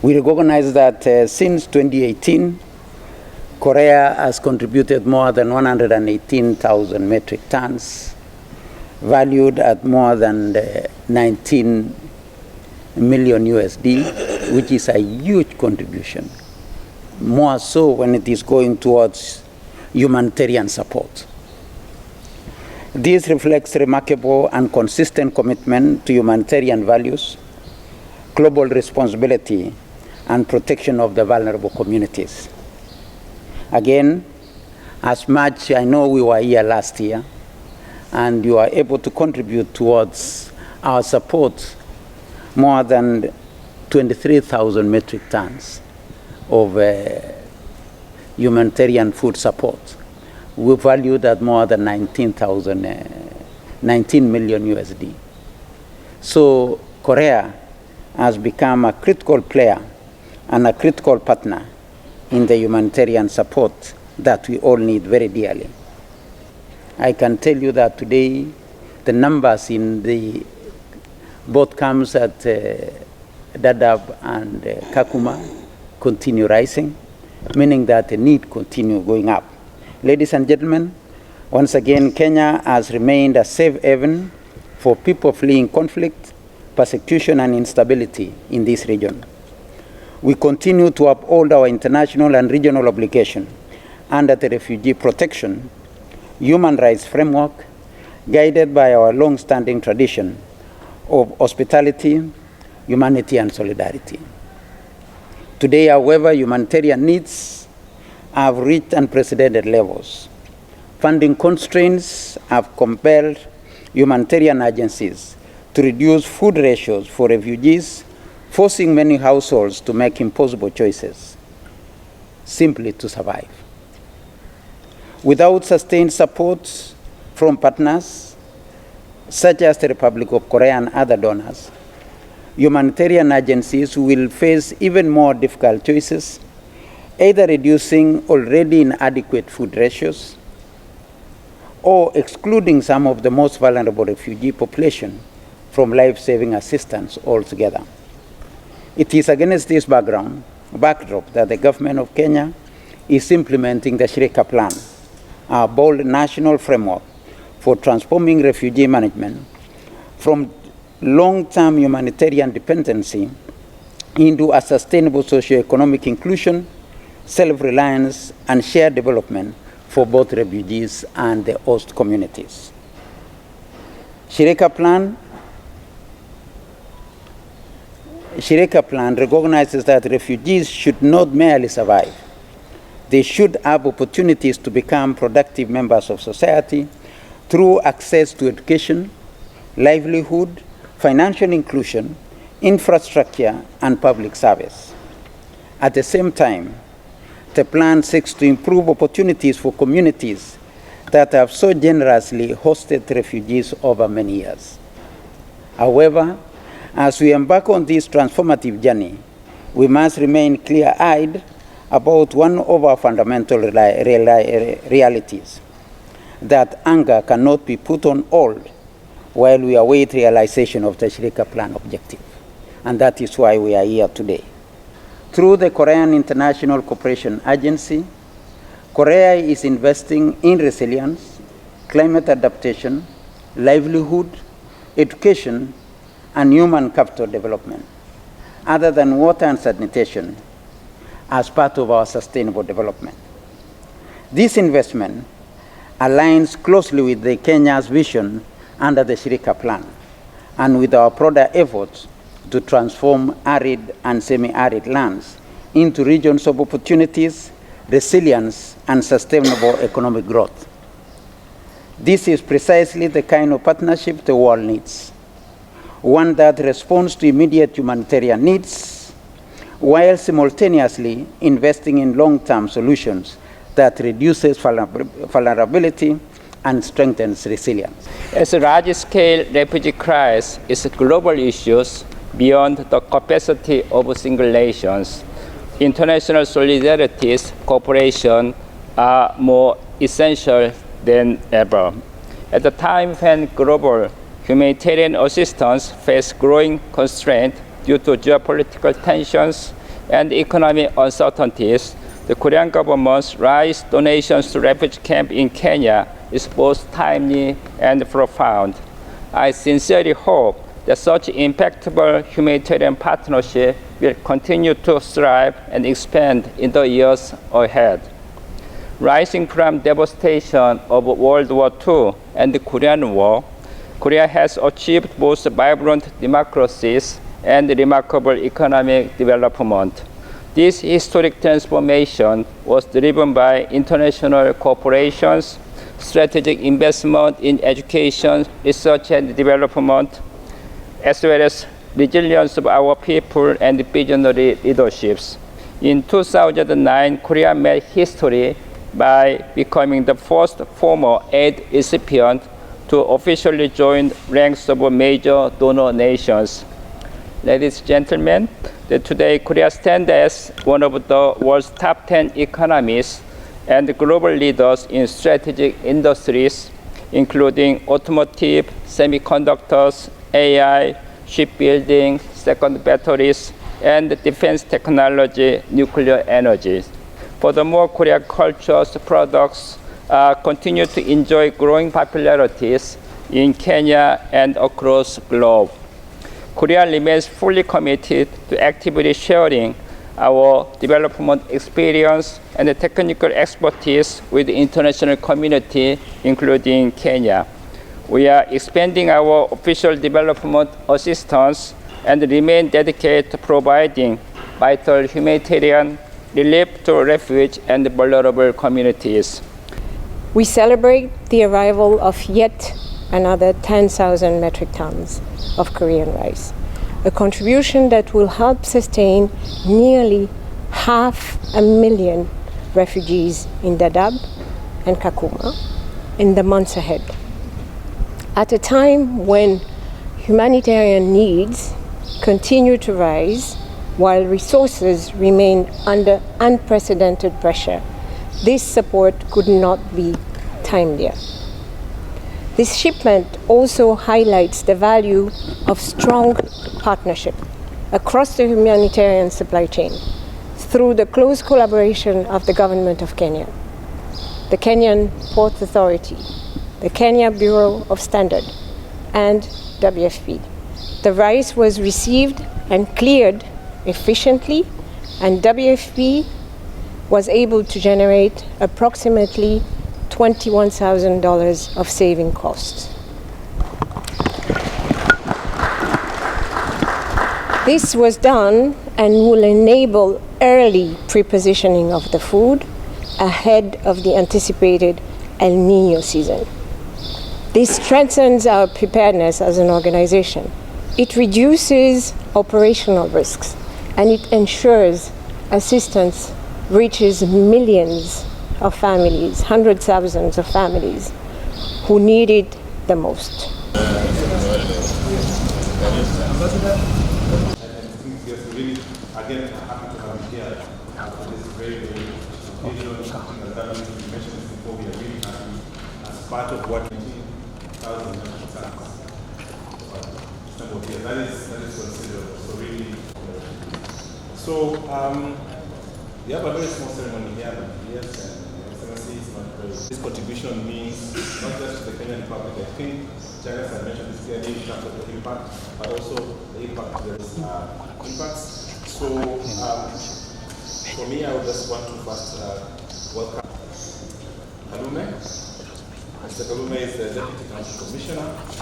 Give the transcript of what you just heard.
We recognize that since 2018, Korea has contributed more than 118,000 metric tons, valued at more than 19 million USD, which is a huge contribution, more so when it is going towards humanitarian support. This reflects remarkable and consistent commitment to humanitarian values, global responsibility, and protection of the vulnerable communities. Again, as much I know we were here last year, and you are able to contribute towards our support more than 23,000 metric tons of humanitarian food support. We valued at more than 19 million USD. So Korea has become a critical player and a critical partner in the humanitarian support that we all need very dearly. I can tell you that today the numbers in the both camps at Dadaab and Kakuma continue rising, meaning that the need continue going up. Ladies and gentlemen, once again, Kenya has remained a safe haven for people fleeing conflict, persecution, and instability in this region. We continue to uphold our international and regional obligation under the refugee protection, human rights framework, guided by our long-standing tradition of hospitality, humanity, and solidarity. Today, however, humanitarian needs have reached unprecedented levels. Funding constraints have compelled humanitarian agencies to reduce food ratios for refugees, forcing many households to make impossible choices simply to survive. Without sustained support from partners, such as the Republic of Korea and other donors, humanitarian agencies will face even more difficult choices, either reducing already inadequate food ratios or excluding some of the most vulnerable refugee population from life-saving assistance altogether. It is against this backdrop that the government of Kenya is implementing the Shiraka plan, our bold national framework for transforming refugee management from long-term humanitarian dependency into a sustainable socio-economic inclusion, self-reliance, and shared development for both refugees and the host communities. Shiraka plan recognizes that refugees should not merely survive. They should have opportunities to become productive members of society through access to education, livelihood, financial inclusion, infrastructure, and public service. At the same time, the plan seeks to improve opportunities for communities that have so generously hosted refugees over many years. However, as we embark on this transformative journey, we must remain clear-eyed about one of our fundamental realities, that anger cannot be put on hold while we await realization of the Shiraka plan objective. And that is why we are here today. Through the Korean International Cooperation Agency, Korea is investing in resilience, climate adaptation, livelihood, education, and human capital development, other than water and sanitation, as part of our sustainable development. This investment aligns closely with the Kenya's vision under the Shiraka plan and with our broader efforts to transform arid and semi-arid lands into regions of opportunities, resilience, and sustainable economic growth. This is precisely the kind of partnership the world needs, one that responds to immediate humanitarian needs while simultaneously investing in long-term solutions that reduces vulnerability and strengthens resilience. As a large-scale refugee crisis is a global issue beyond the capacity of single nations, international solidarity and cooperation are more essential than ever. At the time when global humanitarian assistance faces growing constraints due to geopolitical tensions, and economic uncertainties, the Korean government's raised donations to refugee camps in Kenya is both timely and profound. I sincerely hope that such impactful humanitarian partnership will continue to thrive and expand in the years ahead. Rising from devastation of World War II and the Korean War, Korea has achieved both vibrant democracies and remarkable economic development. This historic transformation was driven by international cooperations, strategic investment in education, research and development, as well as resilience of our people and visionary leaderships. In 2009, Korea made history by becoming the first former aid recipient to officially join ranks of major donor nations. Ladies and gentlemen, today Korea stands as one of the world's top 10 economies and global leaders in strategic industries, including automotive, semiconductors, AI, shipbuilding, second batteries, and defense technology, nuclear energy. Furthermore, Korean culture's products continue to enjoy growing popularities in Kenya and across the globe. Korea remains fully committed to actively sharing our development experience and the technical expertise with the international community, including Kenya. We are expanding our official development assistance and remain dedicated to providing vital humanitarian relief to refugee and vulnerable communities. We celebrate the arrival of yet another 10,000 metric tons of Korean rice, a contribution that will help sustain nearly 500,000 refugees in Dadaab and Kakuma in the months ahead. At a time when humanitarian needs continue to rise while resources remain under unprecedented pressure, this support could not be timelier. This shipment also highlights the value of strong partnership across the humanitarian supply chain through the close collaboration of the Government of Kenya, the Kenyan Port Authority, the Kenya Bureau of Standards, and WFP. The rice was received and cleared efficiently, and WFP was able to generate approximately $21,000 of saving costs. This was done and will enable early pre-positioning of the food ahead of the anticipated El Niño season. This strengthens our preparedness as an organization. It reduces operational risks, and it ensures assistance reaches millions of families, hundreds of thousands of families who need it the most. Again, happy to have you here. This is very, very vision, something that you mentioned this before. We are really happy as part of what 20,000 metric tons. That is considerable. So really. So we have a very small ceremony here, but yes, and Excellency is not very. This contribution means not just to the Kenyan Republic. I think China has mentioned this clearly in terms of the impact, but also the impact to the impacts. So, for me, I would just want to first welcome Kalume. Mr. Kalume is the Deputy County Commissioner.